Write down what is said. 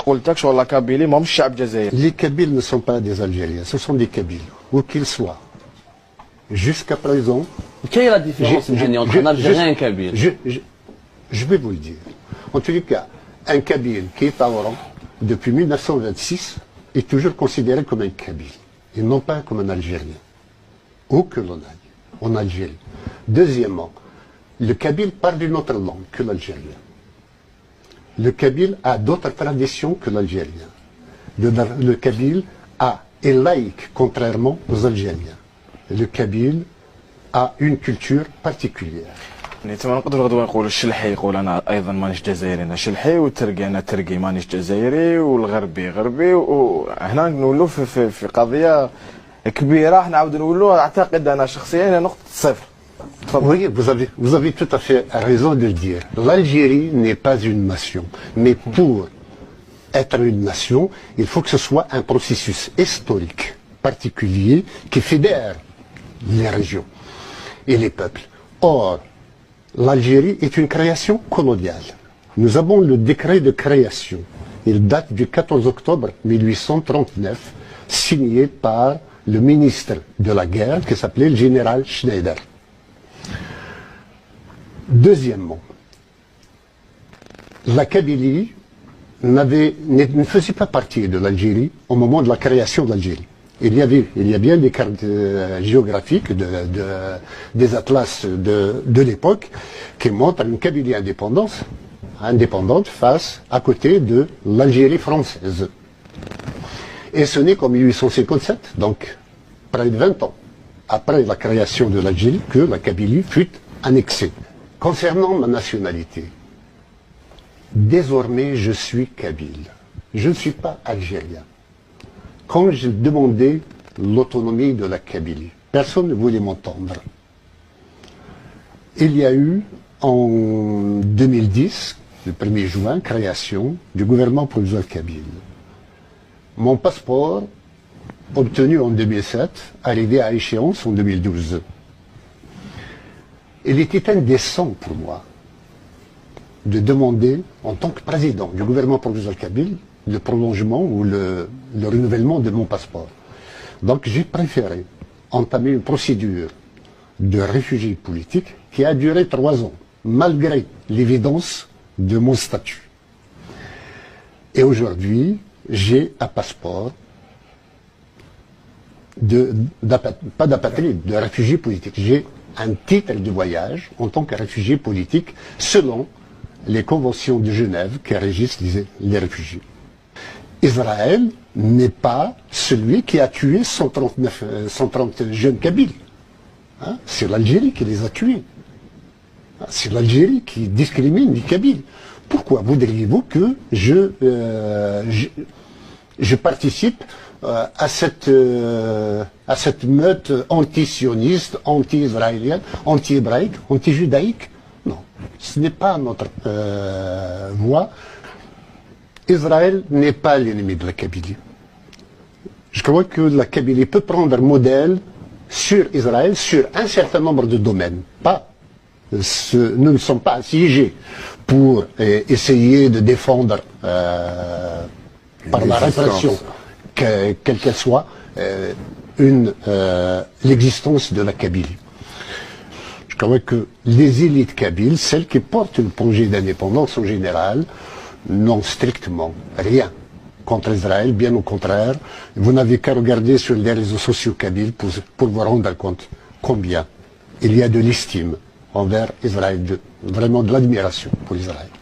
قلت لك شغل كابيلي ماهمش شعب جزائري. Les Kabyles ne sont pas des Algériens, ce sont des Kabyles, où qu'ils soient. Jusqu'à présent. Quelle est la différence entre un Algérien et un Kabyle? Je vais vous le dire. En tous les cas, un Kabyle qui est à Oran depuis 1926 est toujours considéré comme un Kabyle, et non pas comme un Algérien. Où que l'on aille, en Algérie. Deuxièmement, le Kabyle parle une autre langue que l'Algérien. Le Kabyle a d'autres traditions que l'Algérien. Le Kabyle est laïque, contrairement aux Algériens. Le Kabyle a une culture particulière. تما نقدروا غدوه نقولوا الشلحي يقول انا ايضا مانيش جزائري انا شلحي، والتركي انا تركي مانيش جزائري، والغربي غربي، وهنا نولوا في قضيه كبيره. احنا عاود نقولوا اعتقد انا شخصيا نقطه صفر. Oui, vous avez tout à fait raison de le dire. L'Algérie n'est pas une nation, mais pour être une nation, il faut que ce soit un processus historique particulier qui fédère les régions et les peuples. Or, l'Algérie est une création coloniale. Nous avons le décret de création. Il date du 14 octobre 1839, signé par le ministre de la guerre qui s'appelait le général Schneider. Deuxièmement, la Kabylie ne faisait pas partie de l'Algérie au moment de la création de l'Algérie. Il y a bien des cartes géographiques, des atlas de l'époque qui montrent une Kabylie indépendante face à côté de l'Algérie française. Et ce n'est qu'en 1857, donc près de 20 ans, après la création de l'Algérie, que la Kabylie fut annexée. Concernant ma nationalité, désormais je suis Kabyle. Je ne suis pas algérien. Quand j'ai demandé l'autonomie de la Kabylie, personne ne voulait m'entendre. Il y a eu en 2010, le 1er juin, création du gouvernement provisoire kabyle. Mon passeport, obtenu en 2007, arrivé à échéance en 2012. Il était indécent pour moi de demander, en tant que président du gouvernement provisoire kabyle, le prolongement ou le renouvellement de mon passeport. Donc j'ai préféré entamer une procédure de réfugié politique qui a duré 3 ans, malgré l'évidence de mon statut. Et aujourd'hui, j'ai un passeport pas d'apatride, de réfugié politique. J'ai un titre de voyage en tant que réfugié politique selon les conventions de Genève qui régissent les réfugiés. Israël n'est pas celui qui a tué 130 jeunes Kabyles. Hein? C'est l'Algérie qui les a tués. C'est l'Algérie qui discrimine les Kabyles. Pourquoi voudriez-vous que je participe à cette meute anti-sioniste, anti-israélienne, anti-hébraïque, anti-judaïque? Non, ce n'est pas notre voie. Israël n'est pas l'ennemi de la Kabylie. Je crois que la Kabylie peut prendre modèle sur Israël, sur un certain nombre de domaines. Nous ne sommes pas assiégés pour essayer de défendre par la répression, quelle qu'elle soit, l'existence de la Kabylie. Je crois que les élites kabyles, celles qui portent une plongée d'indépendance en général, n'ont strictement rien contre Israël, bien au contraire. Vous n'avez qu'à regarder sur les réseaux sociaux kabyles pour vous rendre compte combien il y a de l'estime envers Israël, vraiment de l'admiration pour Israël.